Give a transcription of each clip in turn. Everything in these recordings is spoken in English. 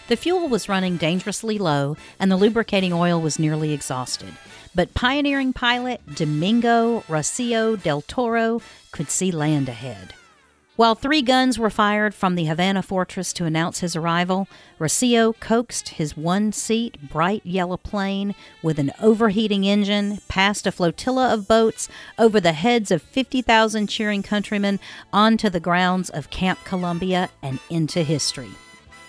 The fuel was running dangerously low, and the lubricating oil was nearly exhausted. But pioneering pilot Domingo Rocio del Toro could see land ahead. While 3 guns were fired from the Havana fortress to announce his arrival, Rocio coaxed his one-seat, bright yellow plane with an overheating engine past a flotilla of boats over the heads of 50,000 cheering countrymen onto the grounds of Camp Columbia and into history.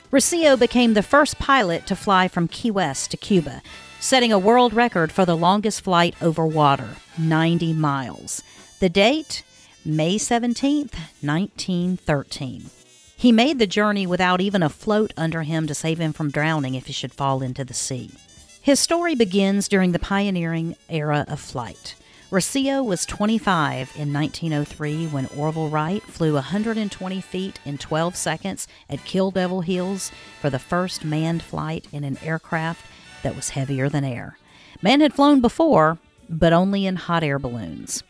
Rocio became the first pilot to fly from Key West to Cuba, setting a world record for the longest flight over water, 90 miles. The date? May 17th, 1913. He made the journey without even a float under him to save him from drowning if he should fall into the sea. His story begins during the pioneering era of flight. Rocio was 25 in 1903 when Orville Wright flew 120 feet in 12 seconds at Kill Devil Hills for the first manned flight in an aircraft that was heavier than air. Man had flown before, but only in hot air balloons.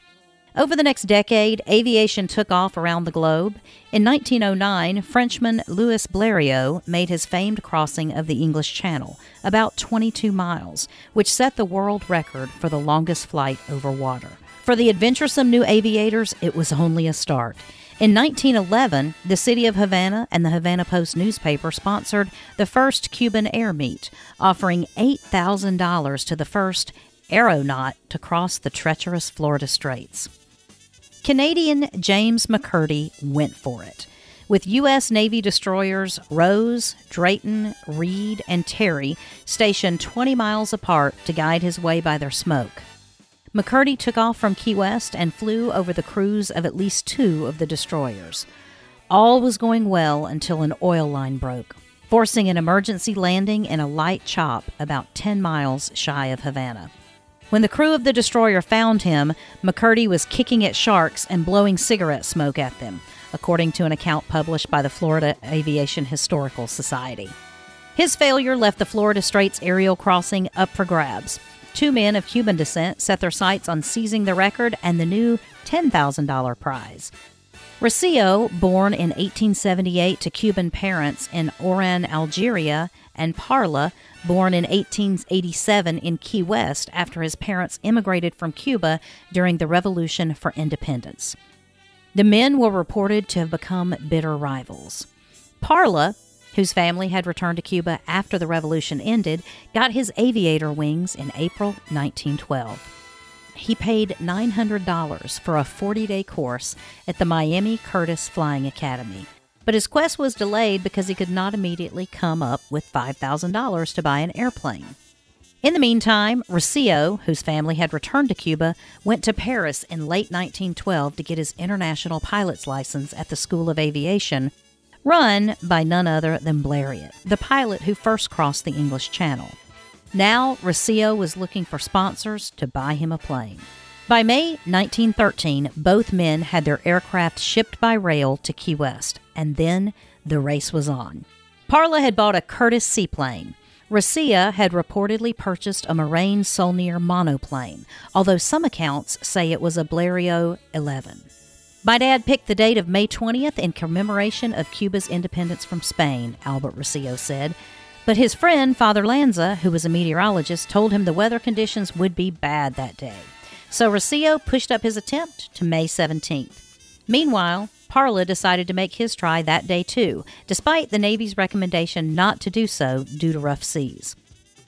Over the next decade, aviation took off around the globe. In 1909, Frenchman Louis Blériot made his famed crossing of the English Channel, about 22 miles, which set the world record for the longest flight over water. For the adventuresome new aviators, it was only a start. In 1911, the city of Havana and the Havana Post newspaper sponsored the first Cuban air meet, offering $8,000 to the first aeronaut to cross the treacherous Florida Straits. Canadian James McCurdy went for it. With U.S. Navy destroyers Rose, Drayton, Reed, and Terry stationed 20 miles apart to guide his way by their smoke. McCurdy took off from Key West and flew over the crews of at least 2 of the destroyers. All was going well until an oil line broke, forcing an emergency landing in a light chop about 10 miles shy of Havana. When the crew of the destroyer found him, McCurdy was kicking at sharks and blowing cigarette smoke at them, according to an account published by the Florida Aviation Historical Society. His failure left the Florida Straits aerial crossing up for grabs. 2 men of Cuban descent set their sights on seizing the record and the new $10,000 prize. Rocio, born in 1878 to Cuban parents in Oran, Algeria, and Parla, born in 1887 in Key West after his parents immigrated from Cuba during the Revolution for Independence. The men were reported to have become bitter rivals. Parla, whose family had returned to Cuba after the revolution ended, got his aviator wings in April 1912. He paid $900 for a 40-day course at the Miami Curtis Flying Academy. But his quest was delayed because he could not immediately come up with $5,000 to buy an airplane. In the meantime, Rocio, whose family had returned to Cuba, went to Paris in late 1912 to get his international pilot's license at the School of Aviation, run by none other than Blériot, the pilot who first crossed the English Channel. Now, Rocio was looking for sponsors to buy him a plane. By May 1913, both men had their aircraft shipped by rail to Key West, and then the race was on. Parla had bought a Curtiss seaplane. Rocio had reportedly purchased a Morane Saulnier monoplane, although some accounts say it was a Blériot 11. My dad picked the date of May 20th in commemoration of Cuba's independence from Spain, Albert Rocio said. But his friend, Father Lanza, who was a meteorologist, told him the weather conditions would be bad that day. So Rocio pushed up his attempt to May 17th. Meanwhile, Parla decided to make his try that day too, despite the Navy's recommendation not to do so due to rough seas.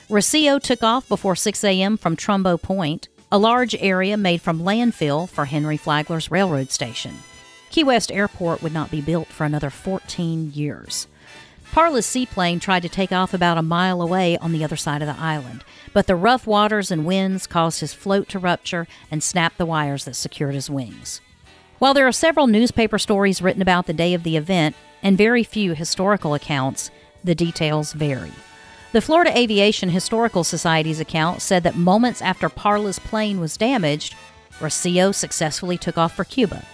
Rocio took off before 6 a.m. from Trumbo Point, a large area made from landfill for Henry Flagler's railroad station. Key West Airport would not be built for another 14 years. Parla's seaplane tried to take off about a mile away on the other side of the island, but the rough waters and winds caused his float to rupture and snap the wires that secured his wings. While there are several newspaper stories written about the day of the event and very few historical accounts, the details vary. The Florida Aviation Historical Society's account said that moments after Parla's plane was damaged, Rocio successfully took off for Cuba.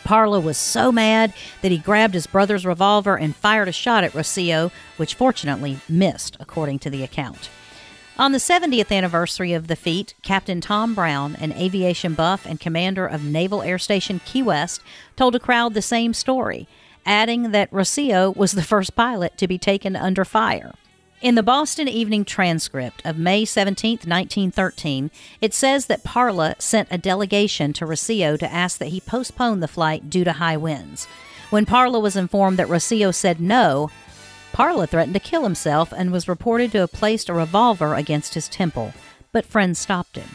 Parla was so mad that he grabbed his brother's revolver and fired a shot at Rocio, which fortunately missed, according to the account. On the 70th anniversary of the feat, Captain Tom Brown, an aviation buff and commander of Naval Air Station Key West, told a crowd the same story, adding that Rocio was the first pilot to be taken under fire. In the Boston Evening Transcript of May 17, 1913, it says that Parla sent a delegation to Rocio to ask that he postpone the flight due to high winds. When Parla was informed that Rocio said no, Parla threatened to kill himself and was reported to have placed a revolver against his temple, but friends stopped him.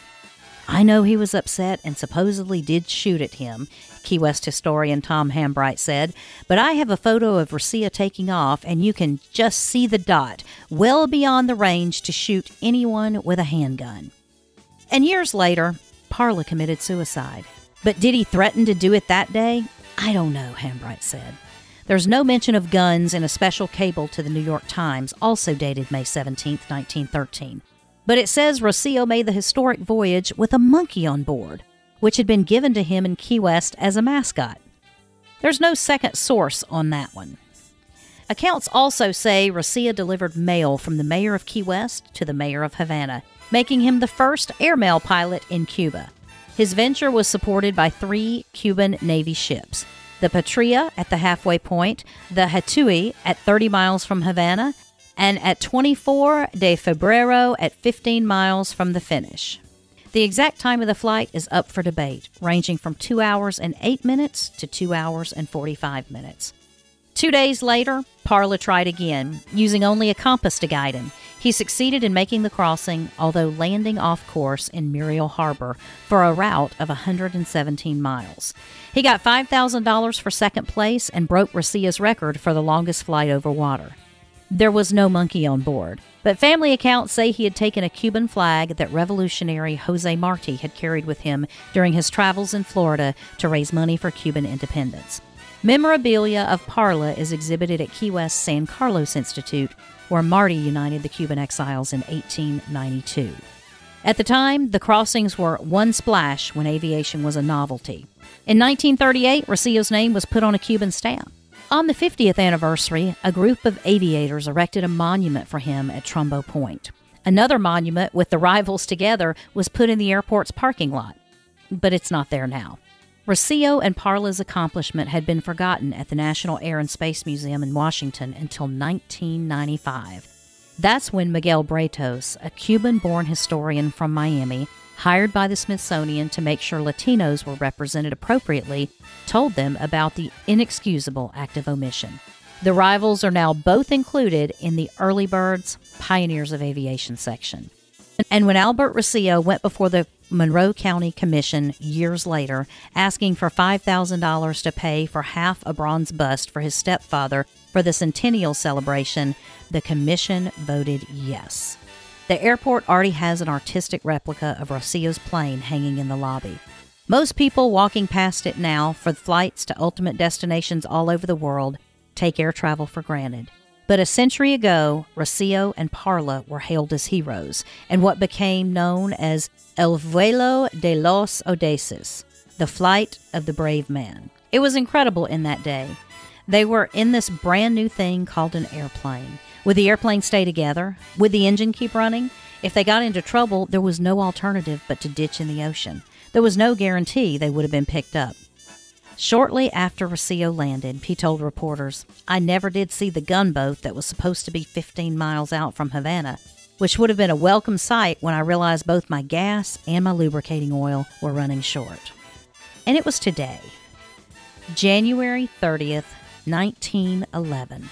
I know he was upset and supposedly did shoot at him, Key West historian Tom Hambright said, but I have a photo of Rocio taking off and you can just see the dot, well beyond the range to shoot anyone with a handgun. And years later, Parla committed suicide. But did he threaten to do it that day? I don't know, Hambright said. There's no mention of guns in a special cable to the New York Times, also dated May 17, 1913. But it says Rocio made the historic voyage with a monkey on board, which had been given to him in Key West as a mascot. There's no second source on that one. Accounts also say Rocio delivered mail from the mayor of Key West to the mayor of Havana, making him the first airmail pilot in Cuba. His venture was supported by 3 Cuban Navy ships: the Patria at the halfway point, the Hatui at 30 miles from Havana, and at 24 de Febrero at 15 miles from the finish. The exact time of the flight is up for debate, ranging from 2 hours and 8 minutes to 2 hours and 45 minutes. 2 days later, Parla tried again, using only a compass to guide him. He succeeded in making the crossing, although landing off course in Muriel Harbor for a route of 117 miles. He got $5,000 for second place and broke Rocio's record for the longest flight over water. There was no monkey on board, but family accounts say he had taken a Cuban flag that revolutionary Jose Marti had carried with him during his travels in Florida to raise money for Cuban independence. Memorabilia of Parla is exhibited at Key West's San Carlos Institute, where Marty united the Cuban exiles in 1892. At the time, the crossings were one splash when aviation was a novelty. In 1938, Rocio's name was put on a Cuban stamp. On the 50th anniversary, a group of aviators erected a monument for him at Trumbo Point. Another monument with the rivals together was put in the airport's parking lot, but it's not there now. Rocio and Parla's accomplishment had been forgotten at the National Air and Space Museum in Washington until 1995. That's when Miguel Bretos, a Cuban-born historian from Miami, hired by the Smithsonian to make sure Latinos were represented appropriately, told them about the inexcusable act of omission. The rivals are now both included in the Early Birds, Pioneers of Aviation section. And when Albert Rocio went before the Monroe County Commission years later, asking for $5,000 to pay for half a bronze bust for his stepfather for the centennial celebration, the commission voted yes. The airport already has an artistic replica of Rocio's plane hanging in the lobby. Most people walking past it now for flights to ultimate destinations all over the world take air travel for granted. But a century ago, Rocio and Parla were hailed as heroes in what became known as El Vuelo de los Audaces, the flight of the brave man. It was incredible in that day. They were in this brand new thing called an airplane. Would the airplane stay together? Would the engine keep running? If they got into trouble, there was no alternative but to ditch in the ocean. There was no guarantee they would have been picked up. Shortly after Rocio landed, he told reporters, "I never did see the gunboat that was supposed to be 15 miles out from Havana, which would have been a welcome sight when I realized both my gas and my lubricating oil were running short." And it was today, January 30th, 1911,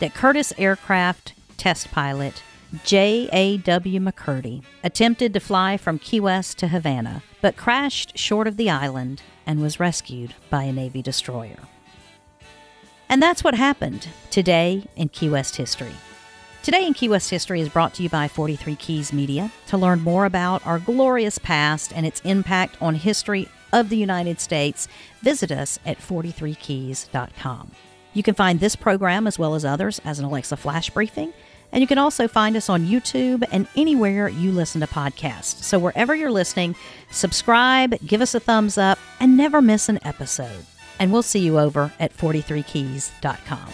that Curtiss aircraft test pilot J.A.W. McCurdy attempted to fly from Key West to Havana, but crashed short of the island and was rescued by a Navy destroyer. And that's what happened today in Key West history. Today in Key West history is brought to you by 43 Keys Media. To learn more about our glorious past and its impact on history of the United States, visit us at 43keys.com. You can find this program as well as others as an Alexa Flash Briefing, and you can also find us on YouTube and anywhere you listen to podcasts. So wherever you're listening, subscribe, give us a thumbs up, and never miss an episode. And we'll see you over at 43keys.com.